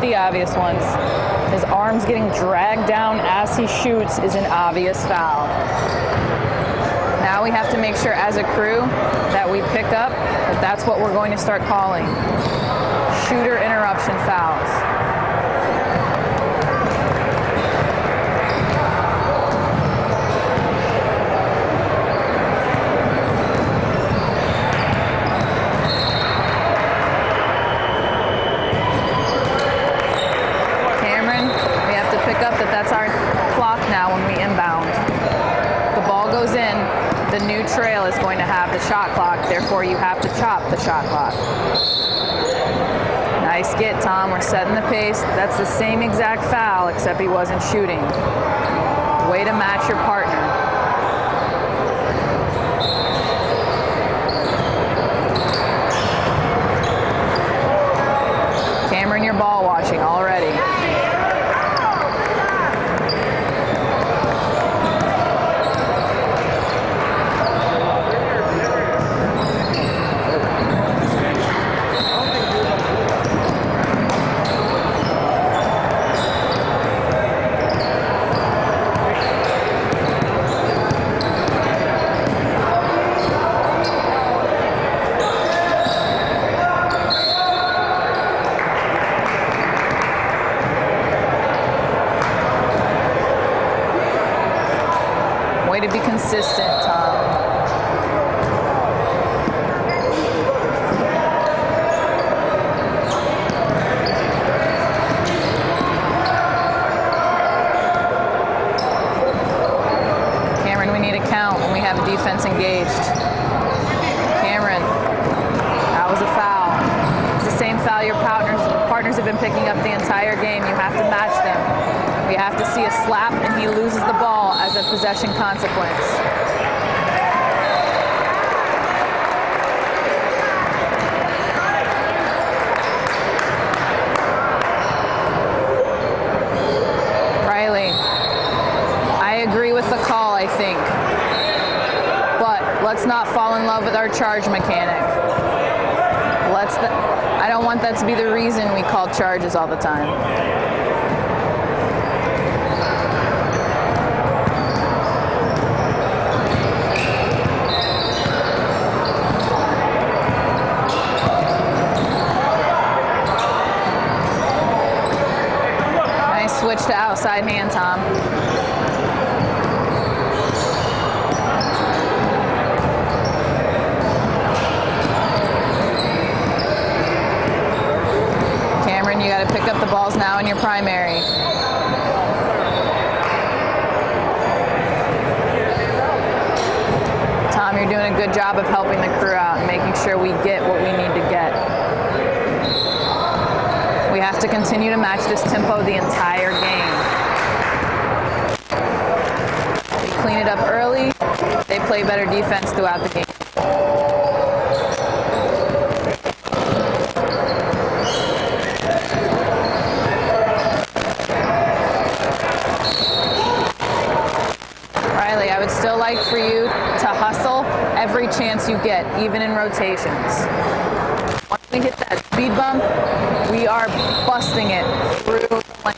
the obvious ones. His arms getting dragged down as he shoots is an obvious foul. Now we have to make sure as a crew that we pick up that that's what we're going to start calling. Shooter interruption fouls. That's our clock now when we inbound. The ball goes in, the new trail is going to have the shot clock, therefore you have to chop the shot clock. Nice get, Tom. We're setting the pace. That's the same exact foul, except he wasn't shooting. Way to match your partner. Cameron, you're ball watching already. Way to be consistent, Tom. Cameron, we need a count when we have the defense engaged. Cameron, that was a foul. It's the same foul your partners have been picking up the entire game. You have to match them. We have to see a slap and he loses the ball as a possession consequence. Riley, I agree with the call, I think. But let's not fall in love with our charge mechanic. I don't want that to be the reason we call charges all the time. Switch to outside hand, Tom. Cameron, you got to pick up the balls now in your primary. Tom, you're doing a good job of helping the crew out and making sure we get what we need to get. We have to continue to match this tempo the entire game. They clean it up early. They play better defense throughout the game. Riley, I would still like for you to hustle every chance you get, even in rotations. Once we hit that speed bump, we are busting it through the lane.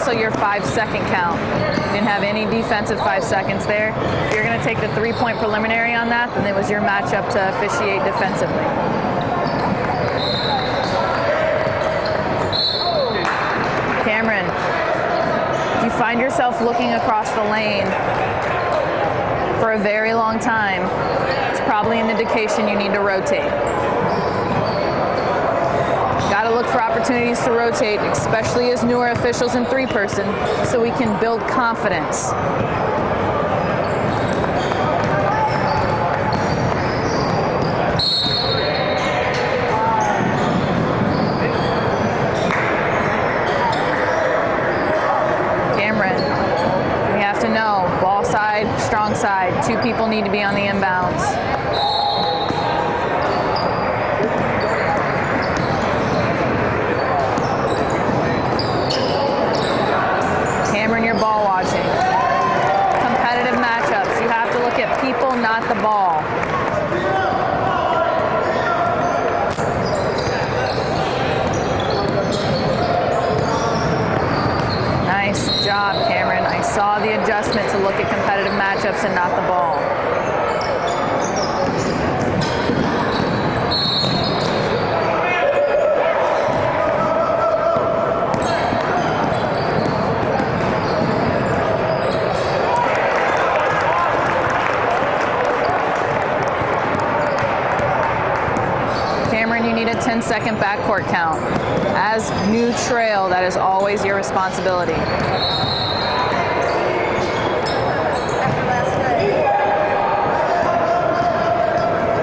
Your 5-second count. You didn't have any defensive 5 seconds there. If you're going to take the 3-point preliminary on that, then it was your matchup to officiate defensively. Cameron, if you find yourself looking across the lane for a very long time, it's probably an indication you need to rotate. Got to look for opportunities to rotate, especially as newer officials in three-person, so we can build confidence. side, strong side. 2 people need to be on the inbounds. Cameron, you're ball watching. Competitive matchups. You have to look at people, not the ball. Nice job, Cameron. I saw the adjustment to look at competitive matchups and not the ball. Cameron, you need a 10-second backcourt count. As new trail, that is always your responsibility.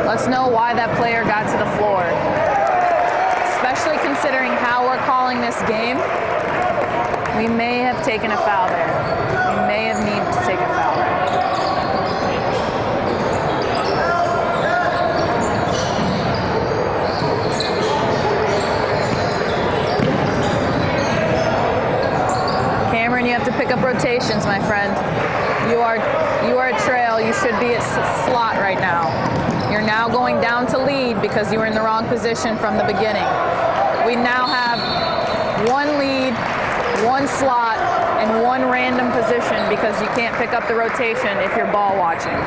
Let's know why that player got to the floor. Especially considering how we're calling this game, we may have taken a foul there. We may have needed to take a foul there. Cameron, you have to pick up rotations, my friend. You are a trail. You should be at slot right now. You're now going down to lead because you were in the wrong position from the beginning. We now have 1 lead, 1 slot, and 1 random position because you can't pick up the rotation if you're ball watching.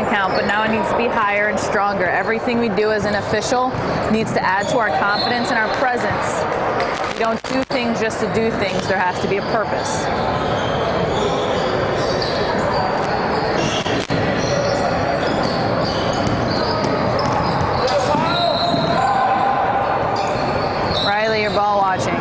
Count, but now it needs to be higher and stronger. Everything we do as an official needs to add to our confidence and our presence. We don't do things just to do things. There has to be a purpose. Riley, you're ball watching.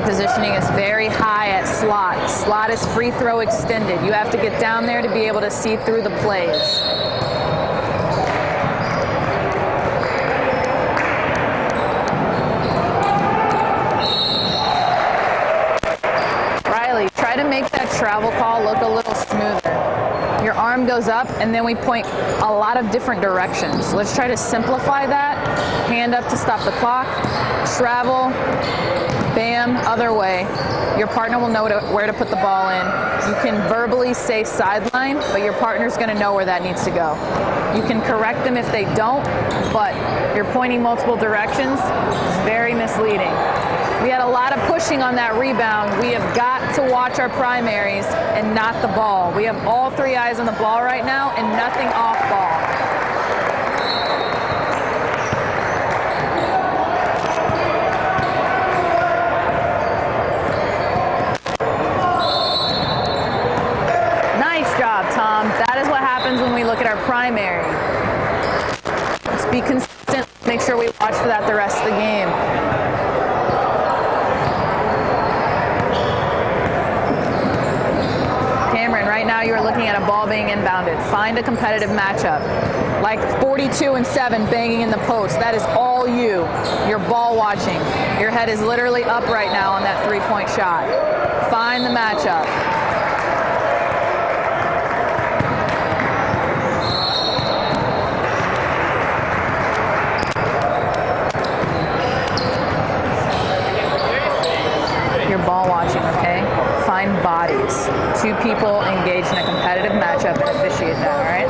Positioning is very high at slot. Slot is free throw extended. You have to get down there to be able to see through the plays. Riley, try to make that travel call look a little smoother. Your arm goes up and then we point a lot of different directions. Let's try to simplify that. Hand up to stop the clock. Travel. Bam, other way. Your partner will know where to put the ball in. You can verbally say sideline, but your partner's going to know where that needs to go. You can correct them if they don't, but you're pointing multiple directions. It's very misleading. We had a lot of pushing on that rebound. We have got to watch our primaries and not the ball. We have all 3 eyes on the ball right now and nothing off ball. Tom, that is what happens when we look at our primary. Let's be consistent. Make sure we watch for that the rest of the game. Cameron, right now you are looking at a ball being inbounded. Find a competitive matchup. Like 42 and 7 banging in the post. That is all you. You're ball watching. Your head is literally up right now on that 3-point shot. Find the matchup. Ball watching, okay? Find bodies. 2 people engaged in a competitive matchup and officiate that, all right?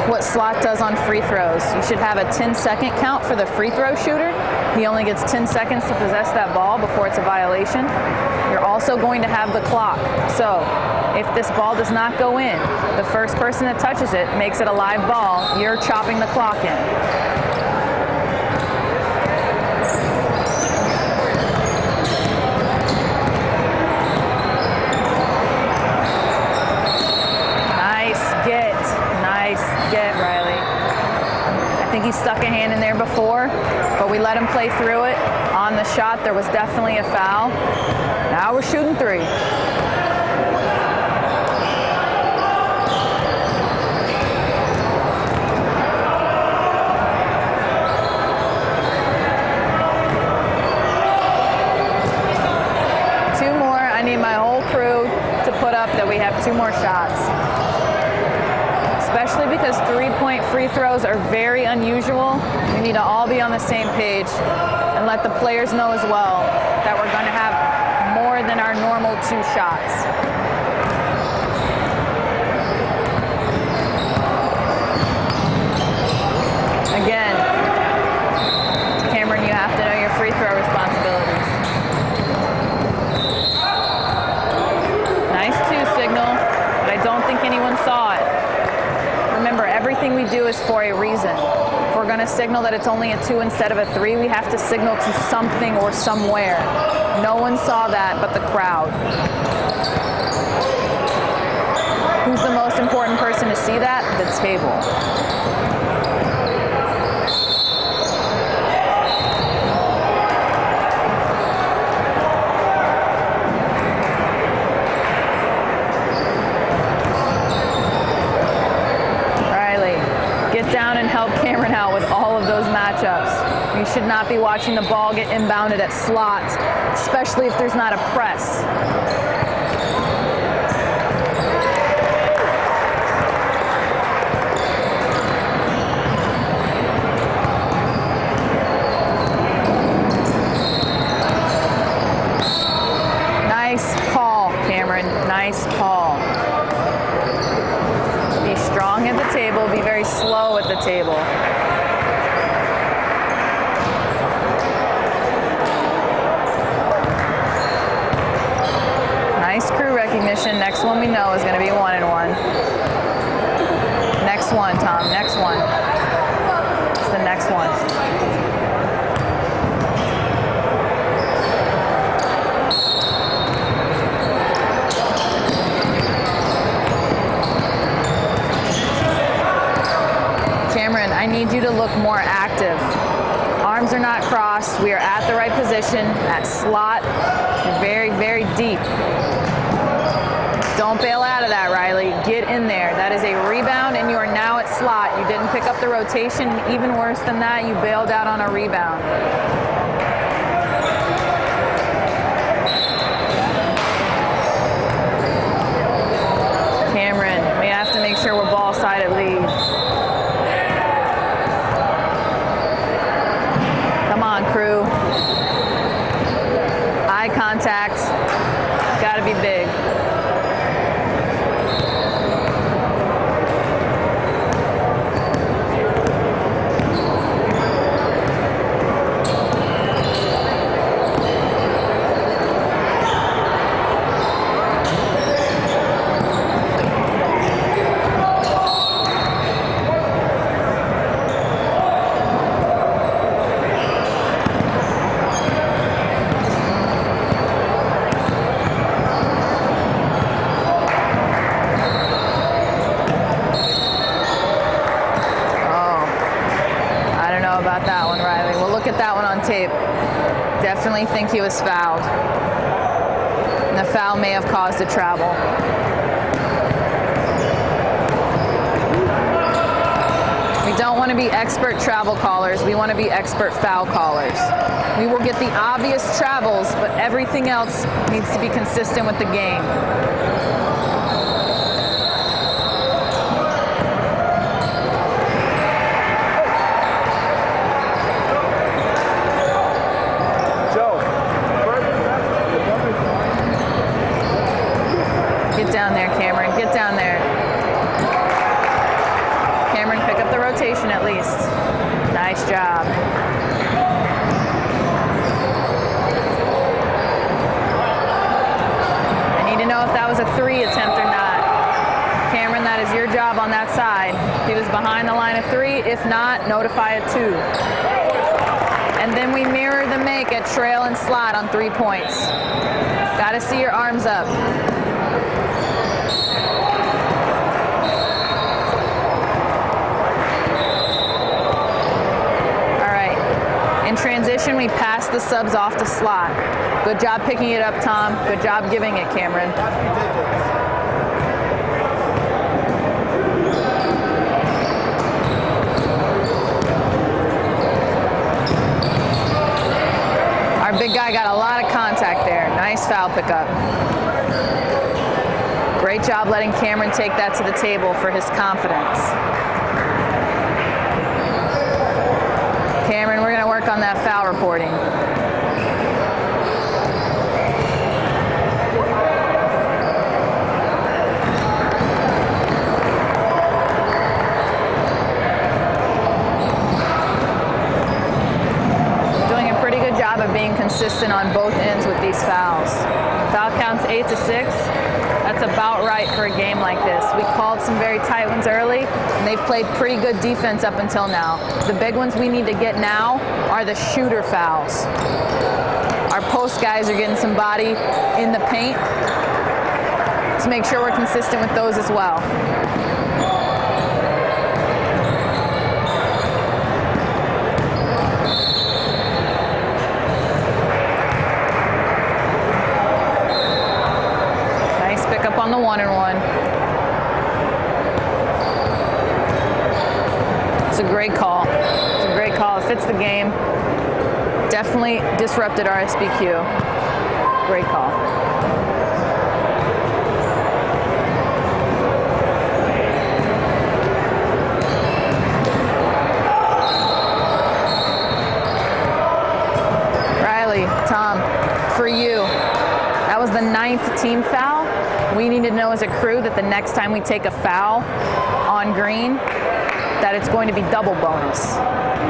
what Slot does on free throws. You should have a 10-second count for the free throw shooter. He only gets 10 seconds to possess that ball before it's a violation. You're also going to have the clock. So if this ball does not go in, the first person that touches it makes it a live ball. You're chopping the clock in. Get Riley. I think he stuck a hand in there before, but we let him play through it. On the shot, there was definitely a foul. Now we're shooting three. Two more. I need my whole crew to put up that we have two more shots. Especially because three-point free throws are very unusual. We need to all be on the same page and let the players know as well that we're going to have more than our normal two shots. Again, Cameron, you have to know your free throw responsibilities. Nice two signal, but I don't think anyone saw it. Remember, everything we do is for a reason. If we're going to signal that it's only a 2 instead of a 3, we have to signal to something or somewhere. No one saw that but the crowd. Who's the most important person to see that? The table. Down and help Cameron out with all of those matchups. You should not be watching the ball get inbounded at Slot, especially if there's not a press. Nice call, Cameron. Nice call. Be strong at the table, be very slow at the table. Nice crew recognition. Next one we know is going to be 1-and-1. Next one, Tom. Next one. It's the next one. Cameron, I need you to look more active. Arms are not crossed. We are at the right position, at Slot. You're very, very deep. Don't bail out of that, Riley. Get in there. That is a rebound, and you are now at Slot. You didn't pick up the rotation. Even worse than that, you bailed out on a rebound. Cameron, we have to make sure we're ball side at lead. Come on, crew. Eye contact. Gotta be big. About that one, Riley. We'll look at that one on tape. Definitely think he was fouled. And the foul may have caused a travel. We don't want to be expert travel callers. We want to be expert foul callers. We will get the obvious travels, but everything else needs to be consistent with the game. Get down there, Cameron. Get down there. Cameron, pick up the rotation at least. Nice job. I need to know if that was a 3 attempt or not. Cameron, that is your job on that side. If he was behind the line of 3, if not, notify a 2. And then we mirror the make at trail and slot on 3 points. Got to see your arms up. All right. In transition, we pass the subs off to slot. Good job picking it up, Tom. Good job giving it, Cameron. Our big guy got a lot of contact there. Nice foul pickup. Great job letting Cameron take that to the table for his confidence. Cameron, we're going to work on that foul reporting. Of being consistent on both ends with these fouls. Foul counts 8 to 6. That's about right for a game like this. We called some very tight ones early, and they've played pretty good defense up until now. The big ones we need to get now are the shooter fouls. Our post guys are getting some body in the paint to make sure we're consistent with those as well. On the 1-and-1. It's a great call. It's a great call. It fits the game. Definitely disrupted our SBQ. Great call. Riley, Tom, for you, that was the 9th team foul. We need to know as a crew that the next time we take a foul on green, that it's going to be double bonus.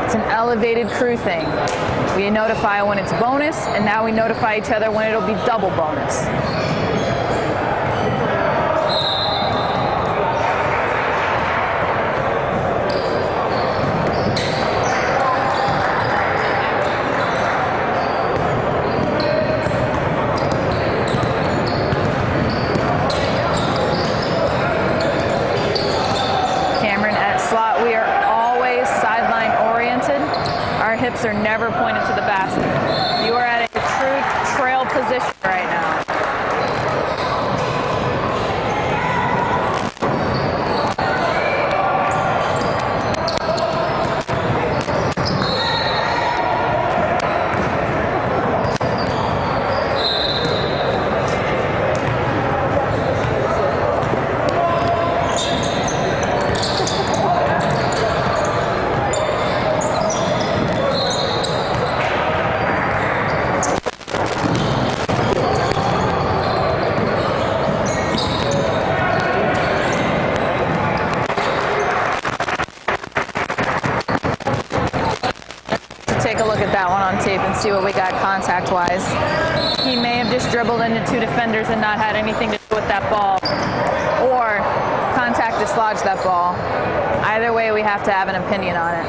It's an elevated crew thing. We notify when it's bonus, and now we notify each other when it'll be double bonus. Hips are never pointed to the basket. You are at a true trail position right now. And see what we got contact-wise. He may have just dribbled into 2 defenders and not had anything to do with that ball, or contact dislodged that ball. Either way, we have to have an opinion on it.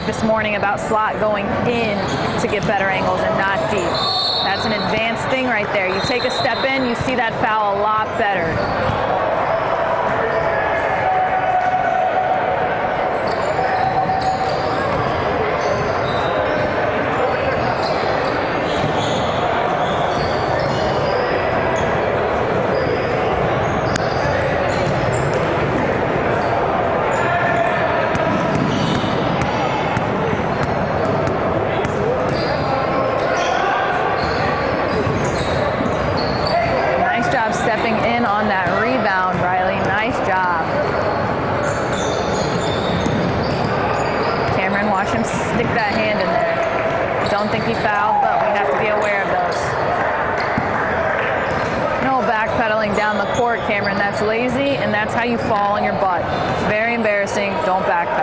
This morning about slot going in to get better angles and not deep. That's an advanced thing right there. You take a step in, you see that foul a lot better. don't think he fouled, but we have to be aware of those. No backpedaling down the court, Cameron. That's lazy, and that's how you fall on your butt. Very embarrassing. Don't backpedal.